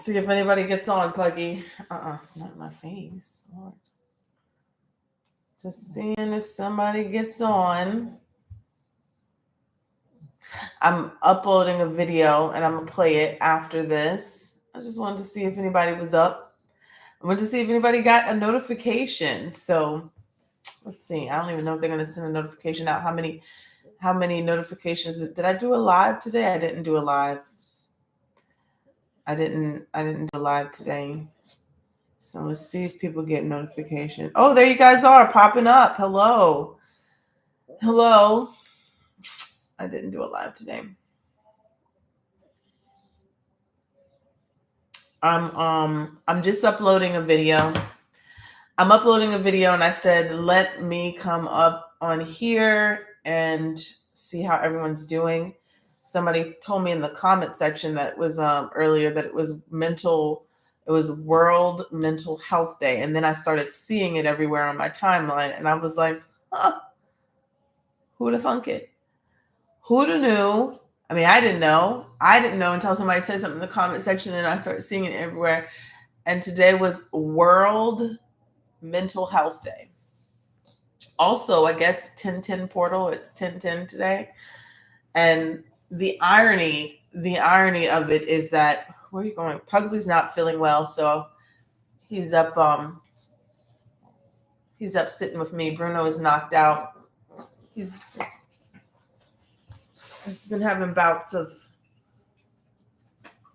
See if anybody gets on, Puggy. Not my face. Lord. Just seeing if somebody gets on. I'm uploading a video and I'm gonna play it after this. I just wanted to see if anybody was up. I wanted to see if anybody got a notification. So let's see. I don't even know if they're gonna send a notification out. How many notifications did I do a live today? I didn't do a live. I didn't do a live today. So let's see if people get notification. Oh, there you guys are popping up. Hello. I didn't do a live today. I'm just uploading a video. I'm uploading a video and I said, let me come up on here and see how everyone's doing. Somebody told me in the comment section that it was earlier that it was World Mental Health Day. And then I started seeing it everywhere on my timeline. And I was like, who'd have thunk it? Who'd have knew? I mean, I didn't know. Until somebody said something in the comment section. And I started seeing it everywhere. And today was World Mental Health Day. Also, I guess 1010 portal, it's 1010 today. And the irony of it is that, where are you going? Pugsley's not feeling well, so he's up sitting with me. Bruno is knocked out. He's been having bouts of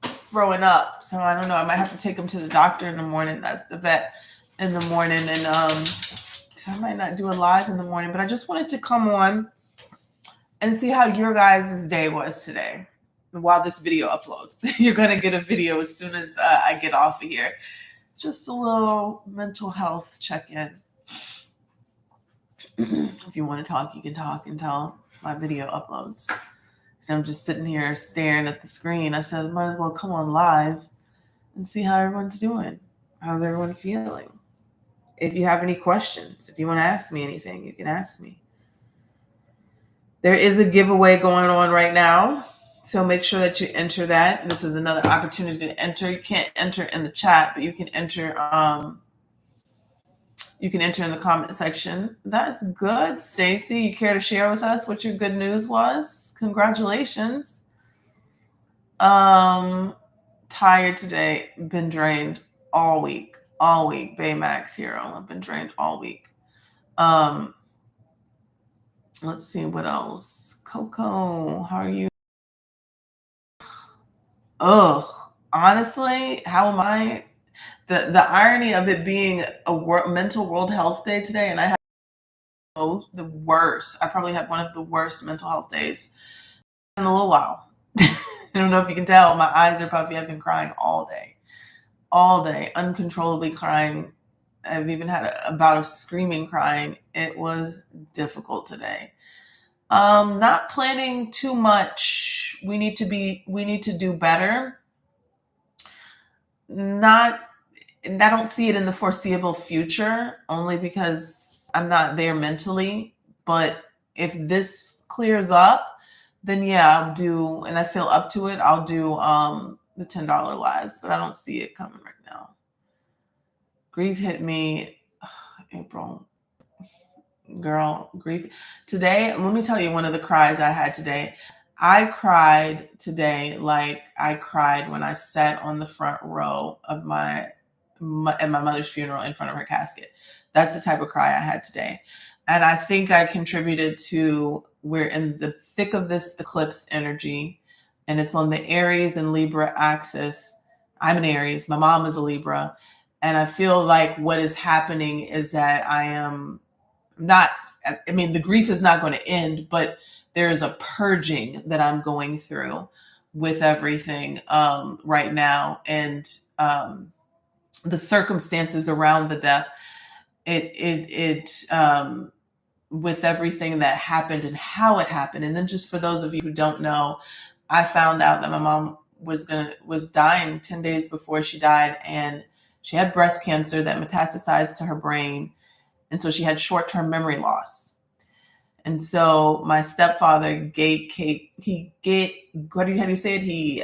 throwing up, so I don't know. I might have to take him to the doctor in the morning, at the vet in the morning, and so I might not do a live in the morning, but I just wanted to come on and see how your guys' day was today. While this video uploads, you're going to get a video as soon as I get off of here. Just a little mental health check-in. If you want to talk, you can talk until my video uploads. So I'm just sitting here staring at the screen. I said, might as well come on live and see how everyone's doing. How's everyone feeling? If you have any questions, if you want to ask me anything, you can ask me. There is a giveaway going on right now, so make sure that you enter that. This is another opportunity to enter. You can't enter in the chat, but you can enter. You can enter in the comment section. That's good, Stacy. You care to share with us what your good news was? Congratulations. Tired today. Been drained all week. Baymax Hero. I've been drained all week. Let's see what else. Coco, how are you? Honestly, how am I? The irony of it being a mental World Health Day today, and I had the worst. I probably had one of the worst mental health days in a little while. I don't know if you can tell. My eyes are puffy. I've been crying all day, uncontrollably crying. I've even had a bout of screaming crying. It was difficult today. Not planning too much. We need to do better. I don't see it in the foreseeable future, only because I'm not there mentally. But if this clears up, then yeah, I'll do, and I feel up to it, I'll do the $10 lives, but I don't see it coming right now. Grief hit me, April. Girl, grief. Today, let me tell you one of the cries I had today. I cried today like I cried when I sat on the front row of at my mother's funeral in front of her casket. That's the type of cry I had today. And I think I contributed to, we're in the thick of this eclipse energy, and it's on the Aries and Libra axis. I'm an Aries. My mom is a Libra. And I feel like what is happening is that I am not, I mean, the grief is not going to end, but there is a purging that I'm going through with everything right now. And the circumstances around the death, with everything that happened and how it happened. And then just for those of you who don't know, I found out that my mom was dying 10 days before she died, and she had breast cancer that metastasized to her brain. And so she had short-term memory loss. And so my stepfather how do you say it? He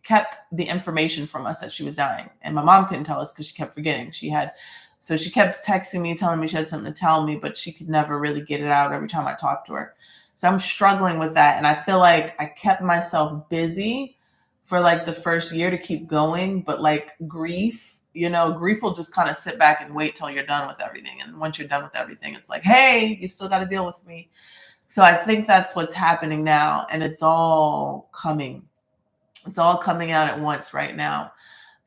kept the information from us that she was dying. And my mom couldn't tell us because she kept forgetting. So she kept texting me, telling me she had something to tell me, but she could never really get it out every time I talked to her. So I'm struggling with that. And I feel like I kept myself busy for like the first year to keep going. But like grief, grief will just kind of sit back and wait till you're done with everything. And once you're done with everything, it's like, hey, you still got to deal with me. So I think that's what's happening now. And it's all coming. It's all coming out at once right now.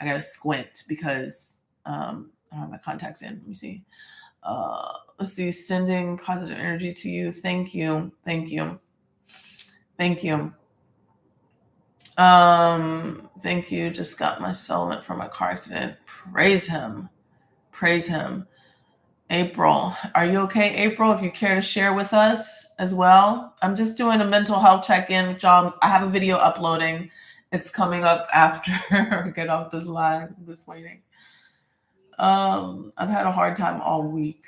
I got to squint because I don't have my contacts in. Let me see. Let's see. Sending positive energy to you. Thank you. Thank you. Thank you. Thank you. Just got my settlement from my car accident. Praise him. Praise him. April, are you okay, April? If you care to share with us as well. I'm just doing a mental health check-in, John. I have a video uploading. It's coming up after I get off this live. I'm just waiting. I've had a hard time all week.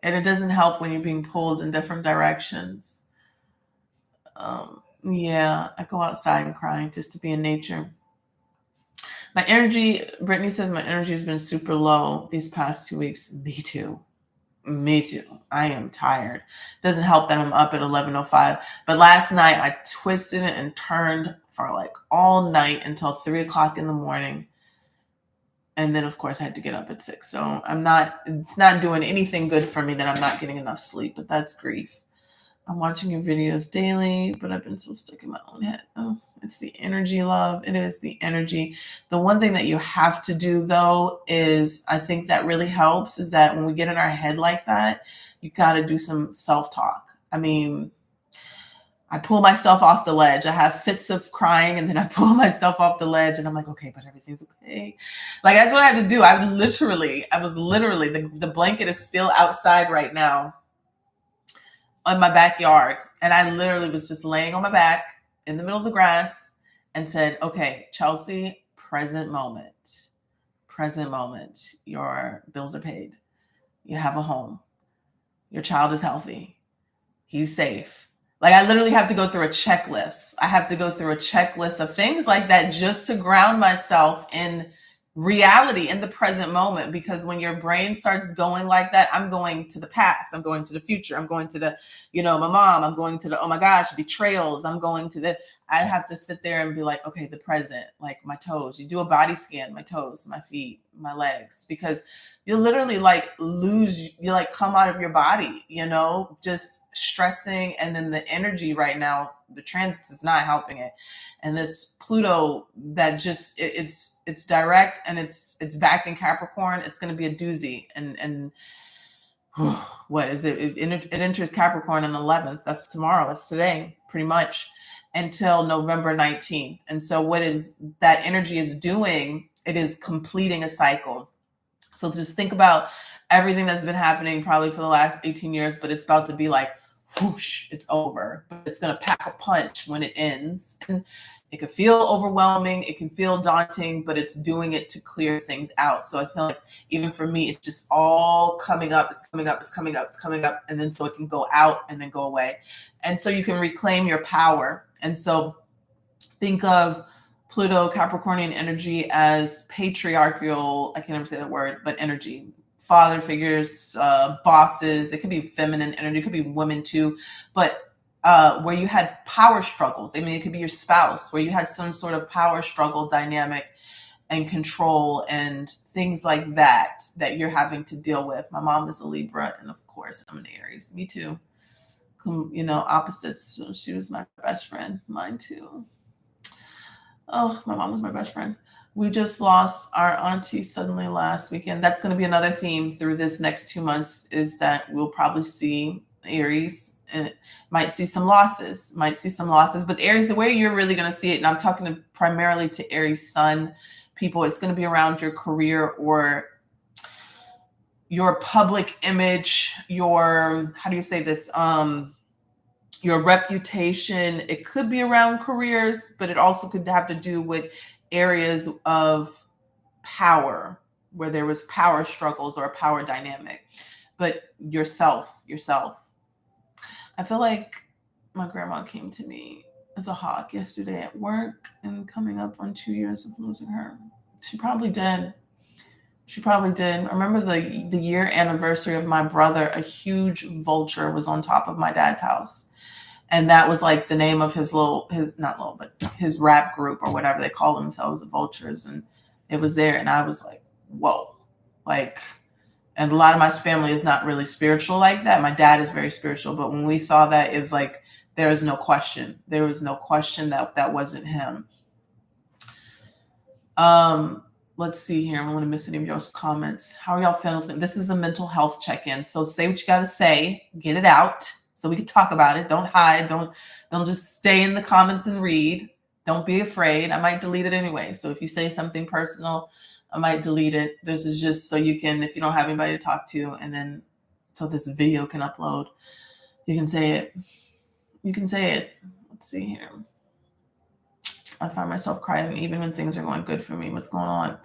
And it doesn't help when you're being pulled in different directions. Yeah, I go outside and cry just to be in nature. My energy, Brittany says my energy has been super low these past 2 weeks. Me too. Me too. I am tired. Doesn't help that I'm up at 11:05. But last night I twisted it and turned for like all night until 3 o'clock in the morning. And then of course I had to get up at 6. So it's not doing anything good for me that I'm not getting enough sleep, but that's grief. I'm watching your videos daily, but I've been so stuck in my own head. Oh, it's the energy, love. It is the energy. The one thing that you have to do, though, is I think that really helps is that when we get in our head like that, you got to do some self-talk. I mean, I pull myself off the ledge. I have fits of crying and then I pull myself off the ledge and I'm like, okay, but everything's okay. Like that's what I had to do. I was literally, the blanket is still outside right now on my backyard. And I literally was just laying on my back in the middle of the grass and said, okay, Chelsea, present moment. Your bills are paid. You have a home. Your child is healthy. He's safe. Like I literally have to go through a checklist. I have to go through a checklist of things like that just to ground myself in reality, in the present moment. Because when your brain starts going like that, I'm going to the past, I'm going to the future, I'm going to the, my mom, I'm going to the, oh my gosh, betrayals, I'm going to I have to sit there and be like, okay, the present, like my toes. You do a body scan, my toes, my feet, my legs, because you literally like you like come out of your body, just stressing. And then the energy right now, the transits is not helping it. And this Pluto that just, it's direct and it's back in Capricorn. It's going to be a doozy. And what is it? It enters Capricorn on the 11th. That's tomorrow. That's today, pretty much, until November 19th. And so what is that energy is doing? It is completing a cycle. So just think about everything that's been happening probably for the last 18 years, but it's about to be like, whoosh, it's over. But it's going to pack a punch when it ends. And it can feel overwhelming. It can feel daunting, but it's doing it to clear things out. So I feel like even for me, it's just all coming up. It's coming up. It's coming up. It's coming up. And then so it can go out and then go away. And so you can reclaim your power. And so think of Pluto, Capricornian energy as patriarchal, I can't ever say that word, but energy. Father figures, bosses, it could be feminine energy, it could be women too, but where you had power struggles. I mean, it could be your spouse, where you had some sort of power struggle dynamic and control and things like that you're having to deal with. My mom is a Libra, and of course, I'm an Aries. Me too. Opposites. She was my best friend. Mine too. Oh, my mom was my best friend. We just lost our auntie suddenly last weekend. That's going to be another theme through this next 2 months, is that we'll probably see Aries and might see some losses. But Aries, the way you're really going to see it, and I'm talking primarily to Aries sun people, it's going to be around your career or your public image, your, how do you say this? Your reputation. It could be around careers, but it also could have to do with areas of power where there was power struggles or a power dynamic. But yourself. I feel like my grandma came to me as a hawk yesterday at work and coming up on 2 years of losing her. She probably did. She probably did. I remember the year anniversary of my brother, a huge vulture was on top of my dad's house. And that was like the name of his not little, but his rap group or whatever they call themselves, the Vultures. And it was there. And I was like, whoa. Like, and a lot of my family is not really spiritual like that. My dad is very spiritual. But when we saw that, it was like, there was no question. There was no question that that wasn't him. Let's see here. I don't want to miss any of y'all's comments. How are y'all feeling? This is a mental health check-in. So say what you got to say, get it out so we can talk about it. Don't hide. Don't just stay in the comments and read. Don't be afraid. I might delete it anyway. So if you say something personal, I might delete it. This is just so you can, if you don't have anybody to talk to, and then so this video can upload, you can say it. You can say it. Let's see here. I find myself crying even when things are going good for me. What's going on?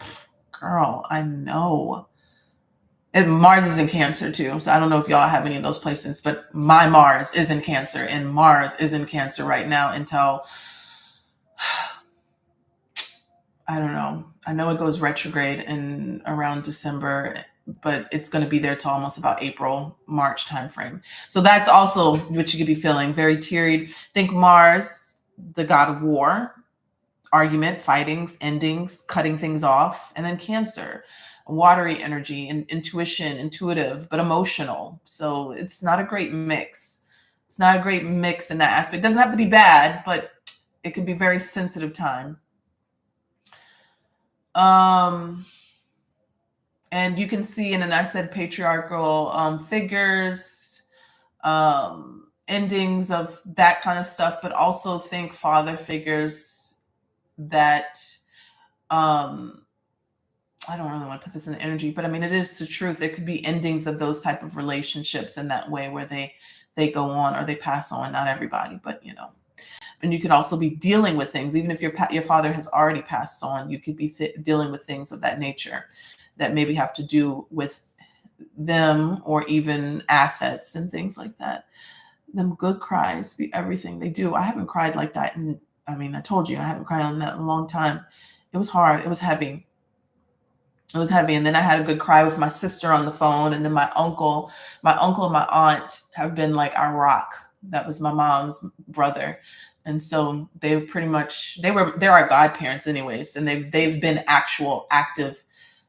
Girl, I know. And Mars is in Cancer too. So I don't know if y'all have any of those placements, but my Mars is in Cancer, and Mars is in Cancer right now until, I don't know. I know it goes retrograde in around December, but it's going to be there till almost about April, March timeframe. So that's also what you could be feeling. Very teary. Think Mars, the god of war, argument, fightings, endings, cutting things off, and then Cancer, watery energy and intuition, intuitive, but emotional. So it's not a great mix. It's not a great mix in that aspect. It doesn't have to be bad, but it can be very sensitive time. And you can see, and then I said patriarchal figures, endings of that kind of stuff, but also think father figures that I don't really want to put this in the energy, but I mean, it is the truth. There could be endings of those type of relationships in that way where they go on or they pass on. Not everybody, but you know. And you could also be dealing with things, even if your father has already passed on. You could be dealing with things of that nature that maybe have to do with them or even assets and things like that. Them good cries be everything they do. I haven't cried like that, and I mean, I told you I haven't cried on that in a long time. It was hard. It was heavy. It was heavy. And then I had a good cry with my sister on the phone. And then my uncle and my aunt have been like our rock. That was my mom's brother. And so they've pretty much, they're our godparents anyways. And they've been actual active.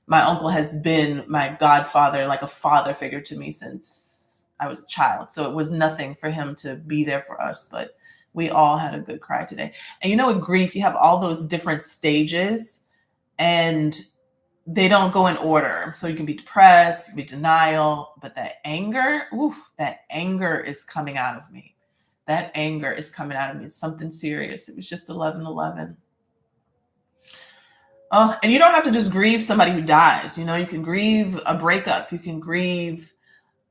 My uncle has been my godfather, like a father figure to me since I was a child. So it was nothing for him to be there for us, but we all had a good cry today. And you know, with grief, you have all those different stages and they don't go in order. So you can be depressed, you can be denial, but that anger, that anger is coming out of me. That anger is coming out of me. It's something serious. It was just 11/11. Oh, and you don't have to just grieve somebody who dies. You know, you can grieve a breakup. You can grieve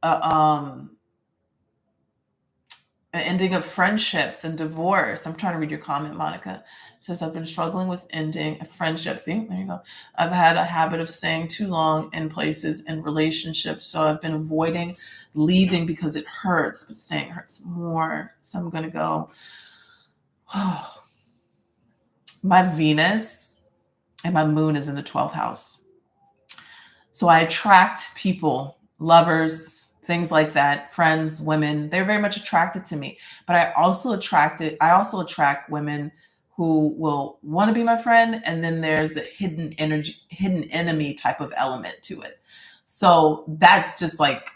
an ending of friendships and divorce. I'm trying to read your comment, Monica. It says, I've been struggling with ending a friendship. See, there you go. I've had a habit of staying too long in places and relationships. So I've been avoiding leaving because it hurts, but staying hurts more. So I'm going to go. My Venus and my moon is in the 12th house. So I attract people, lovers, things like that, friends, women. They're very much attracted to me. But I also attract women who will want to be my friend. And then there's a hidden enemy type of element to it. So that's just like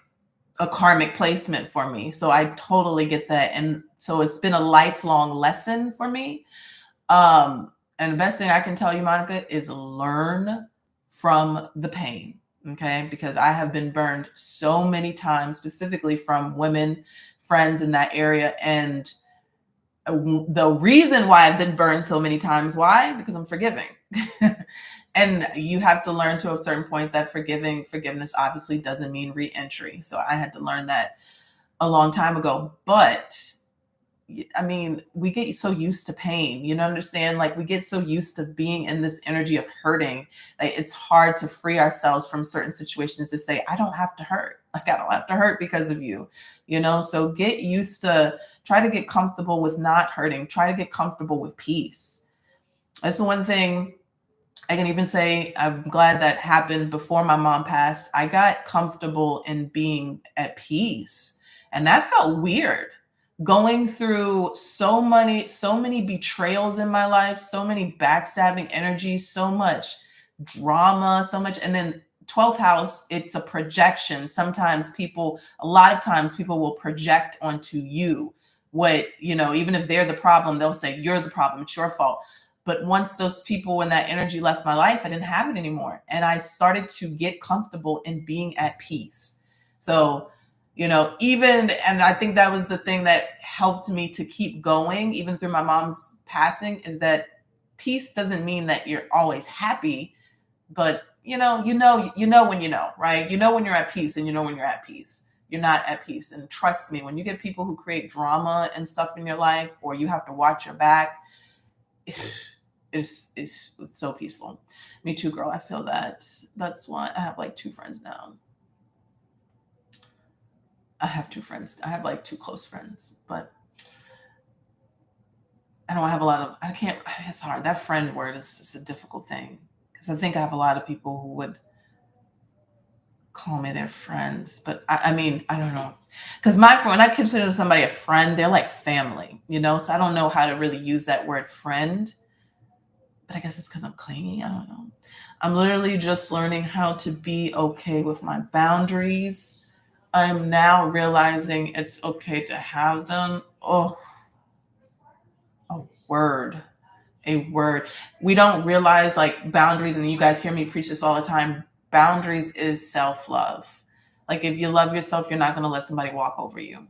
a karmic placement for me. So I totally get that. And so it's been a lifelong lesson for me. And the best thing I can tell you, Monica, is learn from the pain. Okay. Because I have been burned so many times, specifically from women, friends in that area. And the reason why I've been burned so many times, why? Because I'm forgiving. And you have to learn to a certain point that forgiveness obviously doesn't mean re-entry. So I had to learn that a long time ago. But I mean, we get so used to pain, you know, understand? Like we get so used to being in this energy of hurting. Like it's hard to free ourselves from certain situations to say, I don't have to hurt. Like I don't have to hurt because of you, you know? So get used to, try to get comfortable with not hurting. Try to get comfortable with peace. That's the one thing I can even say I'm glad that happened before my mom passed. I got comfortable in being at peace. And that felt weird. Going through so many betrayals in my life, so many backstabbing energies, so much drama, so much. And then 12th house, it's a projection. Sometimes people, a lot of times people will project onto you what, you know, even if they're the problem, they'll say, you're the problem, it's your fault. But once those people and that energy left my life, I didn't have it anymore. And I started to get comfortable in being at peace. So, you know, even, and I think that was the thing that helped me to keep going, even through my mom's passing, is that peace doesn't mean that you're always happy, but you know when you know, right? You know when you're at peace, and you know when you're at peace. You're not at peace. And trust me, when you get people who create drama and stuff in your life, or you have to watch your back, it's so peaceful. Me too, girl. I feel that. That's why I have like two friends now. I have two friends. I have like two close friends, but I don't have a lot of, I can't, it's hard. That friend word is a difficult thing because I think I have a lot of people who would call me their friends, but I mean, I don't know. Because my friend, when I consider somebody a friend, they're like family, you know? So I don't know how to really use that word friend, but I guess it's because I'm clingy. I don't know. I'm literally just learning how to be okay with my boundaries. I'm now realizing it's okay to have them. Oh, a word, a word. We don't realize like boundaries, and you guys hear me preach this all the time. Boundaries is self-love. Like if you love yourself, you're not going to let somebody walk over you.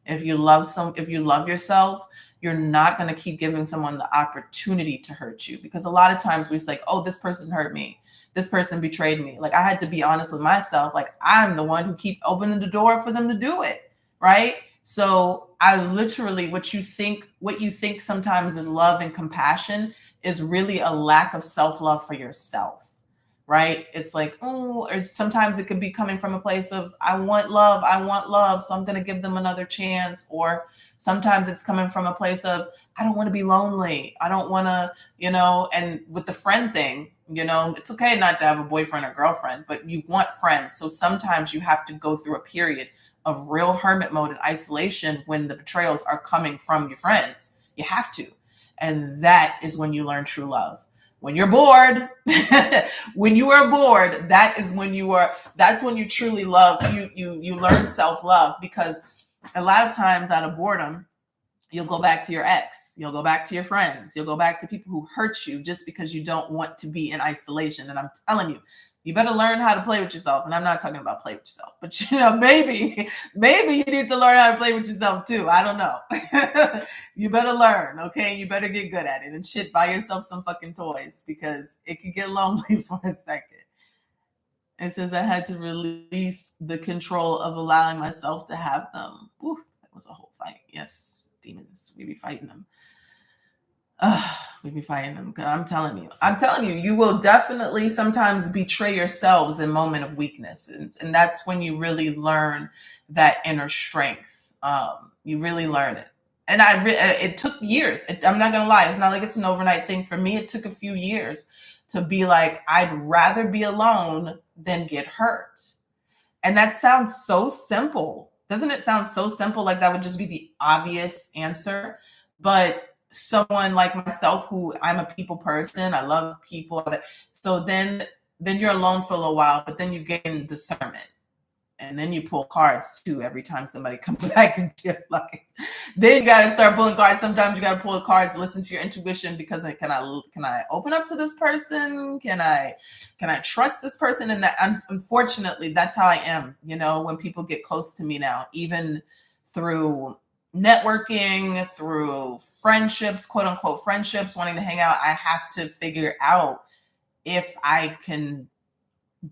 If you love yourself, you're not going to keep giving someone the opportunity to hurt you, because a lot of times we say, oh, this person hurt me. This person betrayed me. Like I had to be honest with myself. Like I'm the one who keep opening the door for them to do it. Right. So I literally, what you think sometimes is love and compassion is really a lack of self-love for yourself. Right. It's like, oh, or sometimes it could be coming from a place of, I want love. So I'm going to give them another chance. Or sometimes it's coming from a place of, I don't want to be lonely. I don't want to, and with the friend thing, it's okay not to have a boyfriend or girlfriend, but you want friends. So sometimes you have to go through a period of real hermit mode and isolation when the betrayals are coming from your friends. You have to. And that is when you learn true love. When you're bored, when you are bored, that's when you truly love. You learn self-love, because a lot of times out of boredom, you'll go back to your ex, you'll go back to your friends, you'll go back to people who hurt you just because you don't want to be in isolation. And I'm telling you, you better learn how to play with yourself. And I'm not talking about play with yourself, but maybe you need to learn how to play with yourself too. I don't know. You better learn, okay? You better get good at it, and shit, buy yourself some fucking toys, because it could get lonely for a second. It says I had to release the control of allowing myself to have them. Ooh, that was a whole fight. Yes, demons, we be fighting them. We be fighting them. I'm telling you, you will definitely sometimes betray yourselves in moment of weakness, and that's when you really learn that inner strength. You really learn it, and it took years. I'm not gonna lie, it's not like it's an overnight thing for me. It took a few years to be like, I'd rather be alone than get hurt. And that sounds so simple. Doesn't it sound so simple? Like that would just be the obvious answer. But someone like myself, who I'm a people person, I love people. So then you're alone for a little while, but then you gain discernment. And then you pull cards too every time somebody comes back into your life. Then you got to start pulling cards. Sometimes you got to pull cards, listen to your intuition, because can I open up to this person? Can I trust this person? And that, unfortunately, that's how I am. When people get close to me now, even through networking, through friendships, quote unquote friendships, wanting to hang out, I have to figure out if I can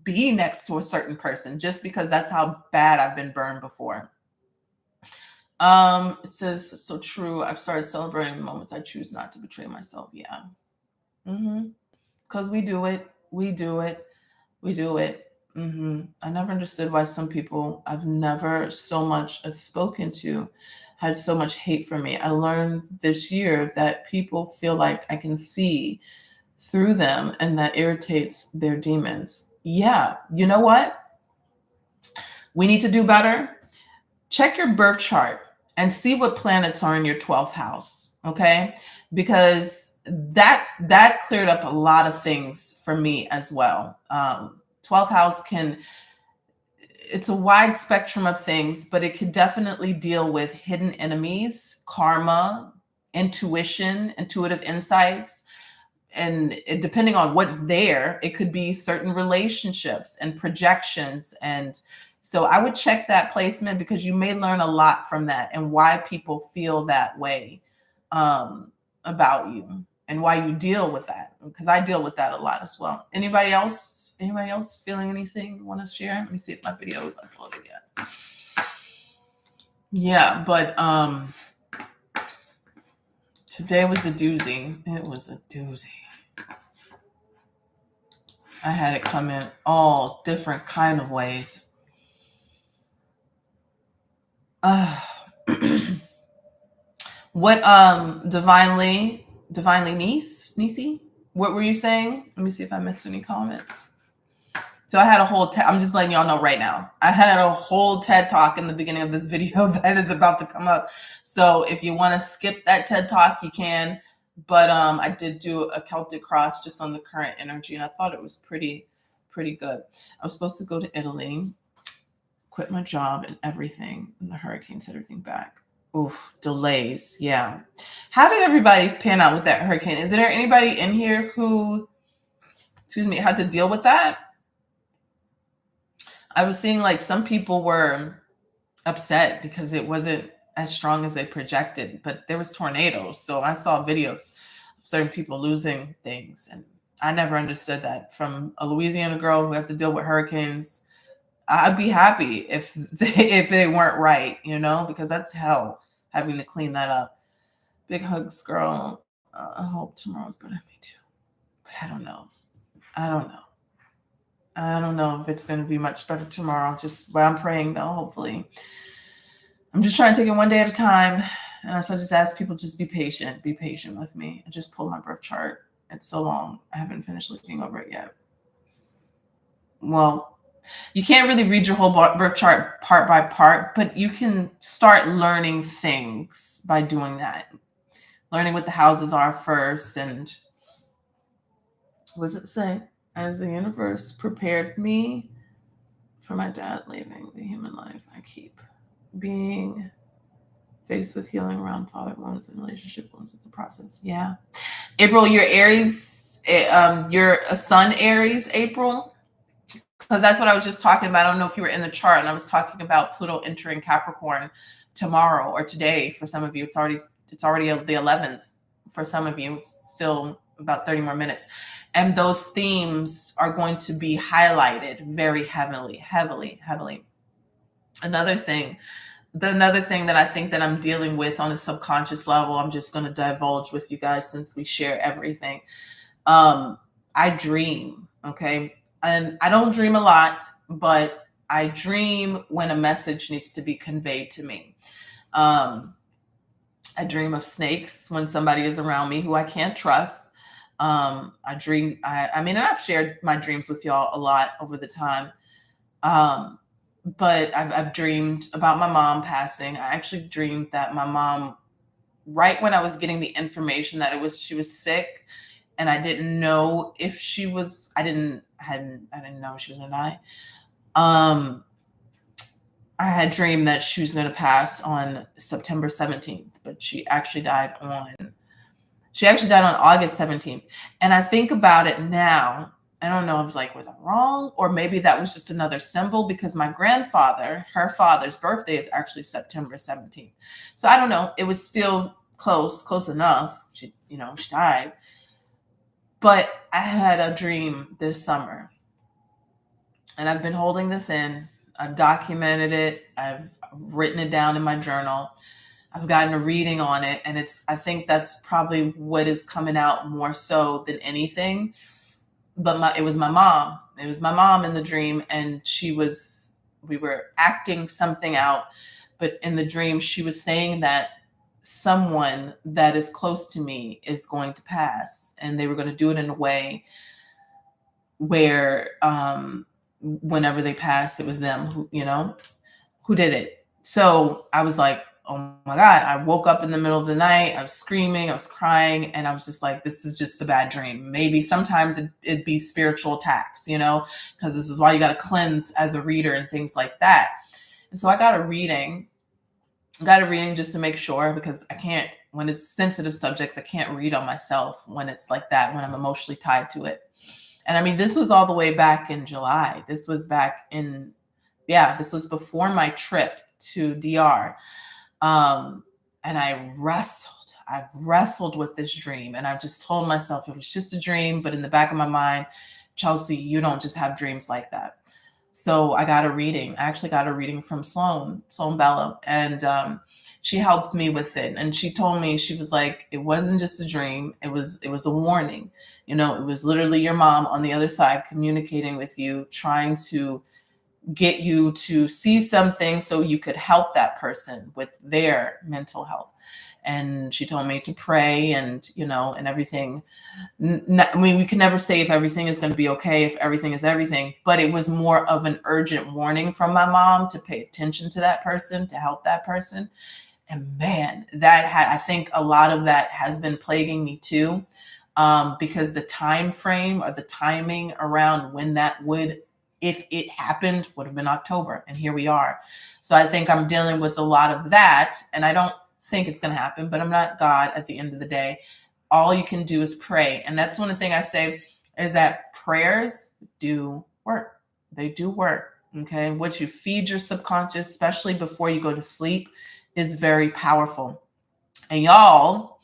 be next to a certain person, just because that's how bad I've been burned before. It says, so true. I've started celebrating the moments I choose not to betray myself. Yeah. Mm-hmm. Because we do it. We do it. We do it. I never understood why some people I've never so much as spoken to had so much hate for me. I learned this year that people feel like I can see through them and that irritates their demons. Yeah. You know what? We need to do better. Check your birth chart and see what planets are in your 12th house. Okay. Because that cleared up a lot of things for me as well. 12th house it's a wide spectrum of things, but it could definitely deal with hidden enemies, karma, intuition, intuitive insights. And depending on what's there, it could be certain relationships and projections. And so I would check that placement because you may learn a lot from that and why people feel that way about you and why you deal with that. Because I deal with that a lot as well. Anybody else? Anybody else feeling anything want to share? Let me see if my video is uploaded yet. Yeah, but today was a doozy. It was a doozy. I had it come in all different kind of ways. What divinely niecey? What were you saying? Let me see if I missed any comments. So I had a whole I'm just letting y'all know right now. I had a whole TED talk in the beginning of this video that is about to come up. So if you want to skip that TED talk, you can. But I did do a Celtic cross just on the current energy, and I thought it was pretty good. I was supposed to go to Italy, quit my job and everything, and the hurricane set everything back. Oof, delays. Yeah. How did everybody pan out with that hurricane? Is there anybody in here who, had to deal with that? I was seeing like some people were upset because it wasn't as strong as they projected, but there was tornadoes. So I saw videos of certain people losing things. And I never understood that. From a Louisiana girl who has to deal with hurricanes, I'd be happy if they weren't right, because that's hell having to clean that up. Big hugs, girl. I hope tomorrow's better. Me too. But I don't know. I don't know if it's going to be much better tomorrow. Just what I'm praying, though, hopefully. I'm just trying to take it one day at a time. And so I just ask people, just be patient. Be patient with me. I just pulled my birth chart. It's so long. I haven't finished looking over it yet. Well, you can't really read your whole birth chart part by part, but you can start learning things by doing that. Learning what the houses are first. And what does it say? As the universe prepared me for my dad leaving the human life, I keep being faced with healing around father wounds and relationship wounds. It's a process. Yeah. April, you're Aries. You're a sun Aries, April. Because that's what I was just talking about. I don't know if you were in the chart, and I was talking about Pluto entering Capricorn tomorrow or today. For some of you, it's already the 11th. For some of you, it's still about 30 more minutes. And those themes are going to be highlighted very heavily. Another thing that I think that I'm dealing with on a subconscious level, I'm just going to divulge with you guys since we share everything. I dream, okay? And I don't dream a lot, but I dream when a message needs to be conveyed to me. I dream of snakes when somebody is around me who I can't trust. I dream, I've shared my dreams with y'all a lot over the time. But I've dreamed about my mom passing. I actually dreamed that my mom, right when I was getting the information that she was sick, and I didn't know if she was, I didn't know she was gonna die. I had dreamed that she was gonna pass on September 17th, but she actually died on August 17th. And I think about it now, I don't know, I was like, was I wrong? Or maybe that was just another symbol, because my grandfather, her father's birthday is actually September 17th. So I don't know. It was still close enough. She died. But I had a dream this summer, and I've been holding this in. I've documented it. I've written it down in my journal. I've gotten a reading on it, and I think that's probably what is coming out more so than anything. But it was my mom. It was my mom in the dream, and we were acting something out, but in the dream, she was saying that someone that is close to me is going to pass, and they were going to do it in a way where whenever they pass, it was them who did it. So I was like, oh my God. I woke up in the middle of the night. I was screaming, I was crying, and I was just like, this is just a bad dream. Maybe sometimes it'd be spiritual attacks, because this is why you got to cleanse as a reader and things like that. And so I got a reading just to make sure, because I can't, when it's sensitive subjects, I can't read on myself when it's like that, when I'm emotionally tied to it. And I mean, this was all the way back in July. This was this was before my trip to DR. And I've wrestled with this dream, and I just told myself it was just a dream. But in the back of my mind, Chelsea, you don't just have dreams like that. So I got a reading. I actually got a reading from Sloan Bella, and she helped me with it. And she told me, she was like, it wasn't just a dream. It was a warning. It was literally your mom on the other side communicating with you, trying to get you to see something so you could help that person with their mental health. And she told me to pray and everything. I mean, we can never say if everything is going to be okay, if everything is everything, but it was more of an urgent warning from my mom to pay attention to that person, to help that person. And man, I think a lot of that has been plaguing me too, because the time frame or the timing around when that would, if it happened, would have been October, and here we are. So I think I'm dealing with a lot of that, and I don't think it's going to happen, but I'm not God at the end of the day. All you can do is pray. And that's one of the things I say is that prayers do work. They do work. Okay. What you feed your subconscious, especially before you go to sleep, is very powerful. And y'all,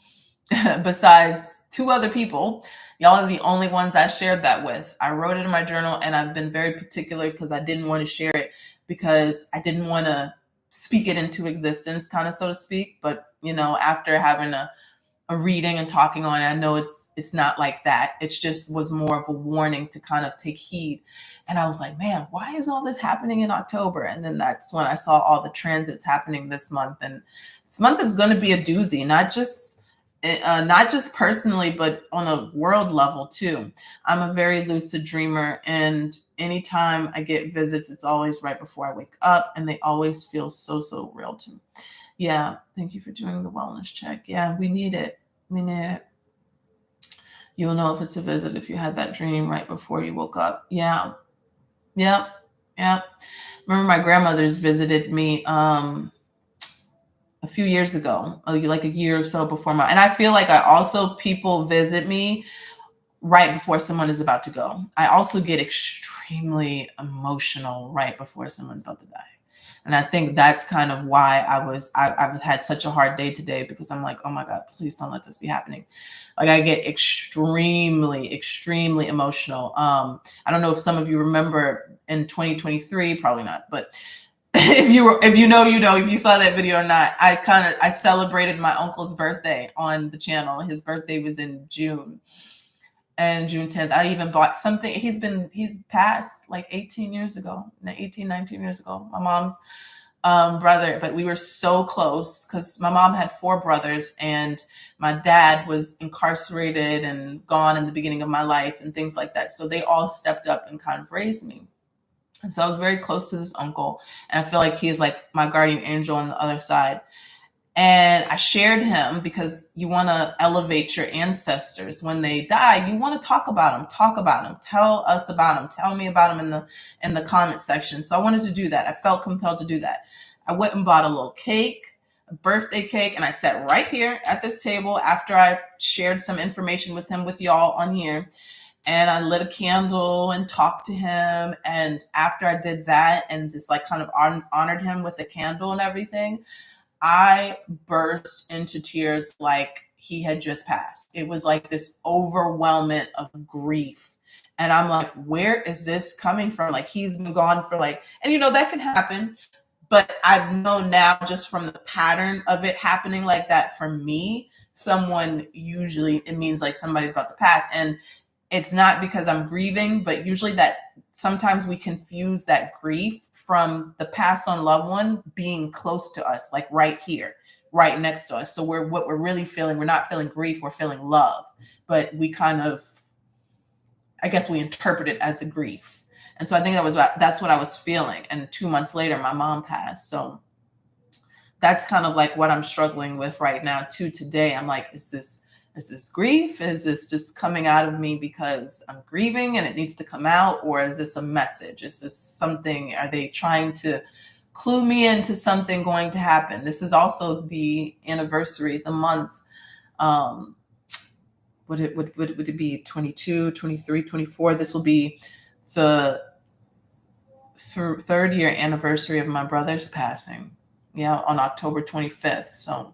besides two other people, y'all are the only ones I shared that with. I wrote it in my journal, and I've been very particular because I didn't want to share it, because I didn't want to speak it into existence, kind of, so to speak. But, after having a reading and talking on it, I know it's not like that. It just was more of a warning to kind of take heed. And I was like, man, why is all this happening in October? And then that's when I saw all the transits happening this month. And this month is going to be a doozy, not just personally, but on a world level too. I'm a very lucid dreamer, and anytime I get visits, it's always right before I wake up, and they always feel so real to me. Yeah, thank you for doing the wellness check. Yeah, we need it. We need it. You'll know if it's a visit if you had that dream right before you woke up. Yeah. Yep. Remember, my grandmother's visited me a few years ago, like a year or so before and I feel like people visit me right before someone is about to go. I also get extremely emotional right before someone's about to die. And I think that's kind of why I've had such a hard day today, because I'm like, oh my God, please don't let this be happening. Like, I get extremely emotional. I don't know if some of you remember in 2023, probably not, but if you saw that video or not, I celebrated my uncle's birthday on the channel. His birthday was in June. And June 10th, I even bought something. He's passed like 19 years ago, my mom's brother, but we were so close because my mom had 4 brothers, and my dad was incarcerated and gone in the beginning of my life and things like that. So they all stepped up and kind of raised me. And so I was very close to this uncle, and I feel like he is like my guardian angel on the other side. And I shared him because you want to elevate your ancestors. When they die, you want to talk about them, tell us about them, tell me about them in the comment section. So I wanted to do that. I felt compelled to do that. I went and bought a little cake, a birthday cake, and I sat right here at this table after I shared some information with him, with y'all on here. And I lit a candle and talked to him. And after I did that and just like kind of honored him with a candle and everything, I burst into tears like he had just passed. It was like this overwhelming of grief. And I'm like, where is this coming from? Like, he's been gone for and that can happen. But I've known now just from the pattern of it happening like that for me, someone usually, it means like somebody's about to pass. And it's not because I'm grieving, but usually that sometimes we confuse that grief from the passed on loved one being close to us, like right here, right next to us. So what we're really feeling, we're not feeling grief, we're feeling love. But we kind of, I guess we interpret it as a grief. And so I think that's what I was feeling. And 2 months later, my mom passed. So that's kind of like what I'm struggling with right now too. Today, I'm like, is this grief? Is this just coming out of me because I'm grieving and it needs to come out? Or is this a message? Is this something, are they trying to clue me into something going to happen? This is also the anniversary, the month. Would it be 22, 23, 24? This will be the third year anniversary of my brother's passing. Yeah, on October 25th. So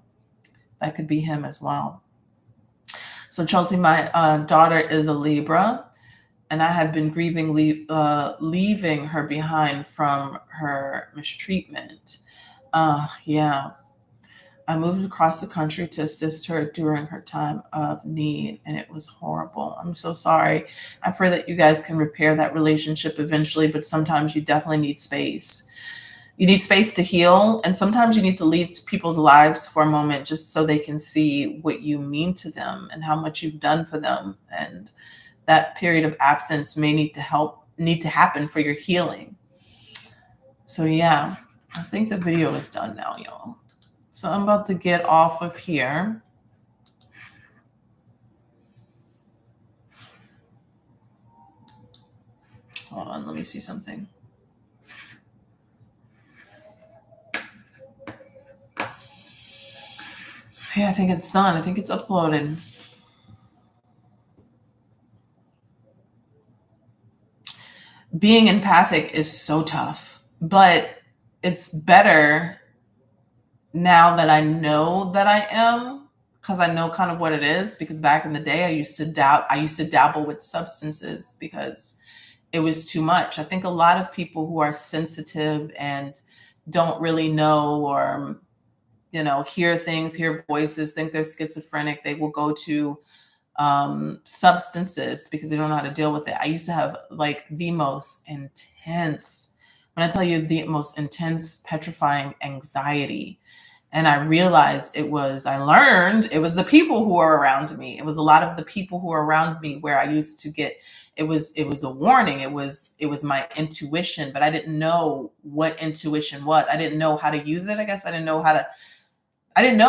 that could be him as well. So Chelsea, my daughter is a Libra, and I have been grieving leaving her behind from her mistreatment. Yeah, I moved across the country to assist her during her time of need, and it was horrible. I'm so sorry. I pray that you guys can repair that relationship eventually, but sometimes you definitely need space. You need space to heal, and sometimes you need to leave people's lives for a moment just so they can see what you mean to them and how much you've done for them. And that period of absence may need to happen for your healing. So yeah, I think the video is done now, y'all. So I'm about to get off of here. Hold on, let me see something. Yeah, I think it's done. I think it's uploaded. Being empathic is so tough, but it's better now that I know that I am, because I know kind of what it is. Because back in the day, I used to dabble with substances because it was too much. I think a lot of people who are sensitive and don't really know, or hear things, hear voices, think they're schizophrenic, they will go to substances because they don't know how to deal with it. I used to have like the most intense, when I tell you the most intense, petrifying anxiety. And I realized I learned it was the people who were around me. It was a lot of the people who were around me where I used to get, it was a warning. It was my intuition, but I didn't know what intuition was. I didn't know how to use it. I guess I didn't know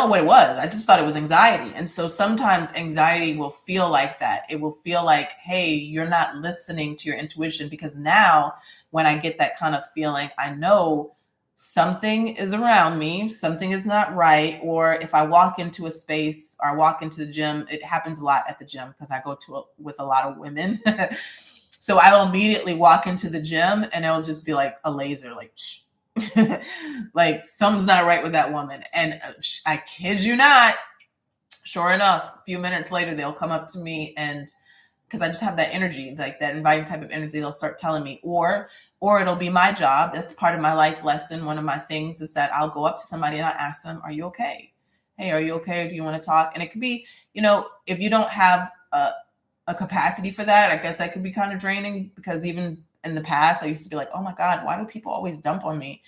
what it was. I just thought it was anxiety. And so sometimes anxiety will feel like that. It will feel like, hey, you're not listening to your intuition, because now when I get that kind of feeling, I know something is around me, something is not right. Or if I walk into a space or I walk into the gym, it happens a lot at the gym because I go with a lot of women. So I'll immediately walk into the gym and it'll just be like a laser, like, shh. Like something's not right with that woman. And I kid you not, sure enough, a few minutes later, they'll come up to me, and because I just have that energy, like that inviting type of energy, they'll start telling me, or it'll be my job. That's part of my life lesson. One of my things is that I'll go up to somebody and I'll ask them, are you okay? Hey, are you okay? Do you want to talk? And it could be, if you don't have a capacity for that, I guess that could be kind of draining, because even in the past, I used to be like, oh my God, why do people always dump on me?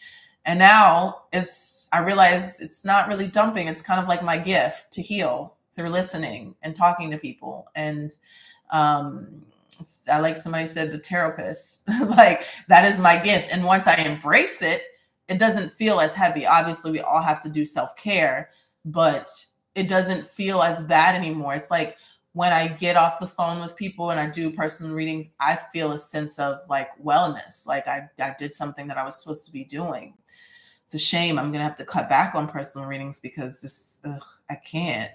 And now I realize it's not really dumping. It's kind of like my gift to heal through listening and talking to people. And I like somebody said, the therapist, like that is my gift. And once I embrace it, it doesn't feel as heavy. Obviously, we all have to do self-care, but it doesn't feel as bad anymore. It's like when I get off the phone with people and I do personal readings, I feel a sense of like wellness. Like I did something that I was supposed to be doing. It's a shame I'm gonna have to cut back on personal readings because I can't.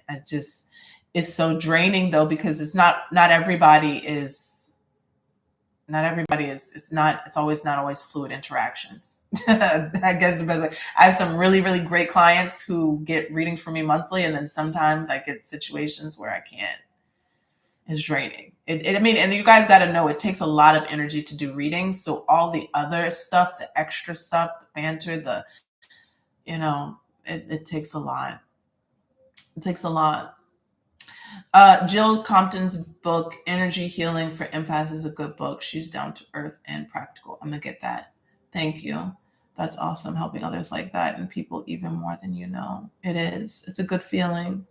It's so draining though, because it's not everybody is it's always not always fluid interactions. I guess the best way. I have some really, really great clients who get readings from me monthly, and then sometimes I get situations where I can't. It's draining. I mean, and you guys got to know it takes a lot of energy to do readings. So all the other stuff, the extra stuff, the banter, the It takes a lot. It takes a lot. Jill Compton's book, Energy Healing for Empaths, is a good book. She's down to earth and practical. I'm going to get that. Thank you. That's awesome. Helping others like that and people even more than you know. It is. It's a good feeling.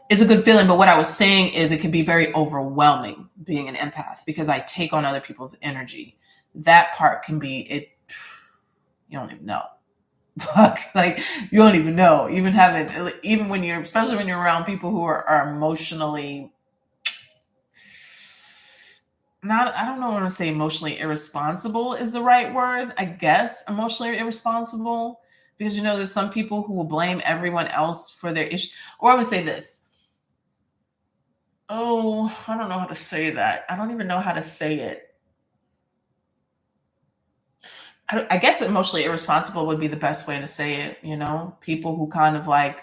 It's a good feeling. But what I was saying is it can be very overwhelming being an empath because I take on other people's energy. That part can be it. You don't even know. Fuck, like you don't even know. Even when you're, especially when you're around people who are emotionally not, I don't know what to say, emotionally irresponsible is the right word. I guess emotionally irresponsible, because there's some people who will blame everyone else for their issue. Or I would say this. Oh, I don't know how to say that. I don't even know how to say it. I guess emotionally irresponsible would be the best way to say it. People who kind of like,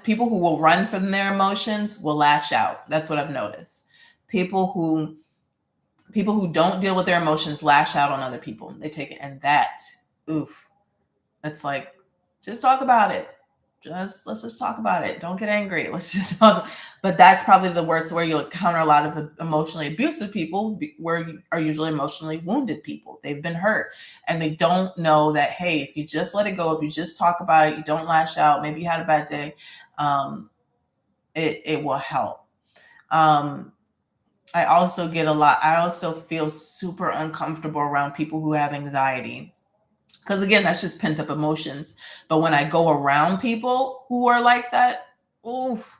people who will run from their emotions will lash out. That's what I've noticed. People who don't deal with their emotions lash out on other people. They take it, and that, oof, it's like, just talk about it. Let's just talk about it. Don't get angry. Let's just talk. But that's probably the worst, where you'll encounter a lot of emotionally abusive people, where you are usually emotionally wounded people. They've been hurt, and they don't know that, hey, if you just let it go, if you just talk about it, you don't lash out, maybe you had a bad day, it will help. I also feel super uncomfortable around people who have anxiety. Because again, that's just pent up emotions. But when I go around people who are like that, oof,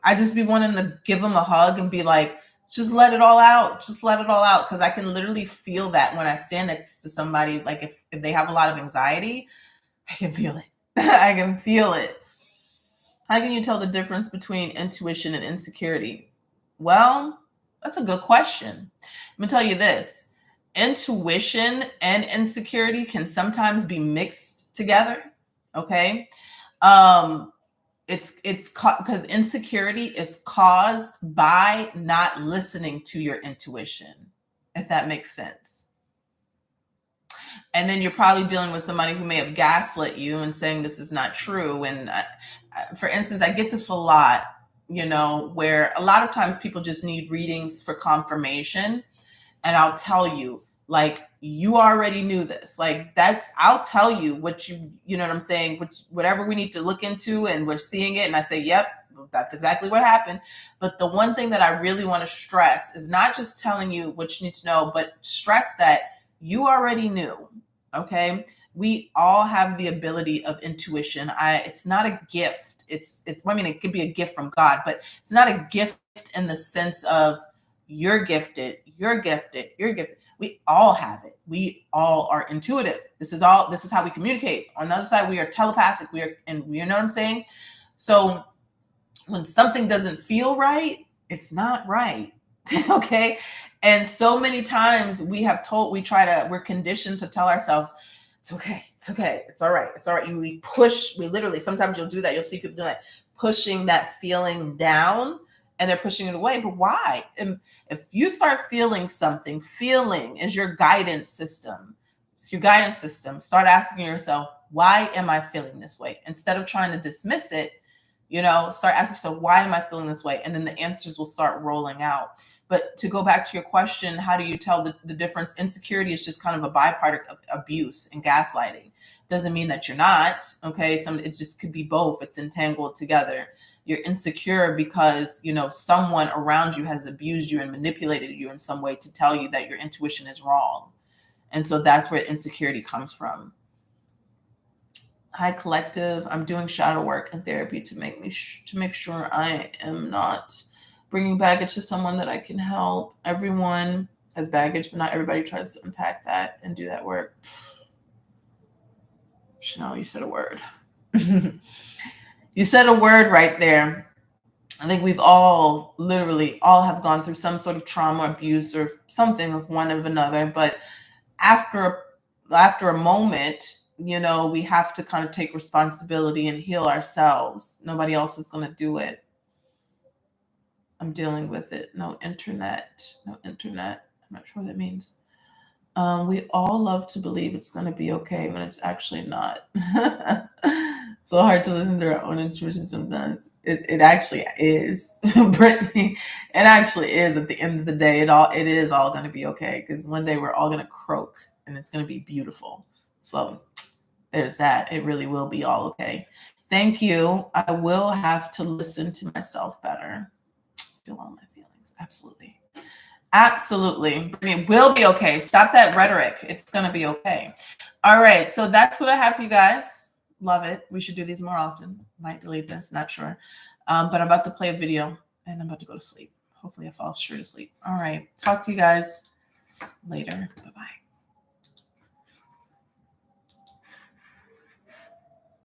I just be wanting to give them a hug and be like, just let it all out. Just let it all out. Because I can literally feel that when I stand next to somebody, like if they have a lot of anxiety, I can feel it. I can feel it. How can you tell the difference between intuition and insecurity? Well, that's a good question. I'm going to tell you this. Intuition and insecurity can sometimes be mixed together. Okay. It's because insecurity is caused by not listening to your intuition, if that makes sense. And then you're probably dealing with somebody who may have gaslit you and saying this is not true. And for instance, I get this a lot, where a lot of times people just need readings for confirmation. And I'll tell you, like, you already knew this. Like, I'll tell you what you know what I'm saying, whatever we need to look into, and we're seeing it. And I say, yep, that's exactly what happened. But the one thing that I really want to stress is not just telling you what you need to know, but stress that you already knew. Okay. We all have the ability of intuition. It's not a gift. I mean, it could be a gift from God, but it's not a gift in the sense of you're gifted. We all have it. We all are intuitive. This is how we communicate. On the other side, we are telepathic. And you know what I'm saying? So when something doesn't feel right, it's not right. Okay. And so many times we're conditioned to tell ourselves, it's okay. It's okay. It's all right. It's all right. We literally, sometimes you'll do that. You'll see people doing that, pushing that feeling down, and they're pushing it away. But why? And if you start feeling something, feeling is your guidance system. It's your guidance system. Start asking yourself, why am I feeling this way? Instead of trying to dismiss it, start asking yourself, why am I feeling this way? And then the answers will start rolling out. But to go back to your question, how do you tell the difference? Insecurity is just kind of a byproduct of abuse and gaslighting. Doesn't mean that you're not, okay? It just could be both. It's entangled together. You're insecure because, someone around you has abused you and manipulated you in some way to tell you that your intuition is wrong. And so that's where insecurity comes from. Hi, collective. I'm doing shadow work and therapy to make sure I am not bringing baggage to someone that I can help. Everyone has baggage, but not everybody tries to unpack that and do that work. Chanel, you said a word. You said a word right there. I think we've literally all have gone through some sort of trauma, abuse, or something of one of another. But after a moment, we have to kind of take responsibility and heal ourselves. Nobody else is going to do it. I'm dealing with it. No internet. I'm not sure what that means. We all love to believe it's going to be okay when it's actually not. So hard to listen to our own intuition sometimes. It actually is, Brittany. It actually is. At the end of the day, it is all going to be okay, because one day we're all going to croak and it's going to be beautiful. So there's that. It really will be all okay. Thank you. I will have to listen to myself better. Feel all my feelings. Absolutely. Absolutely. It will be okay. Stop that rhetoric. It's going to be okay. All right. So that's what I have for you guys. Love it. We should do these more often. Might delete this. Not sure. But I'm about to play a video and I'm about to go to sleep. Hopefully I fall straight asleep. All right. Talk to you guys later. Bye-bye.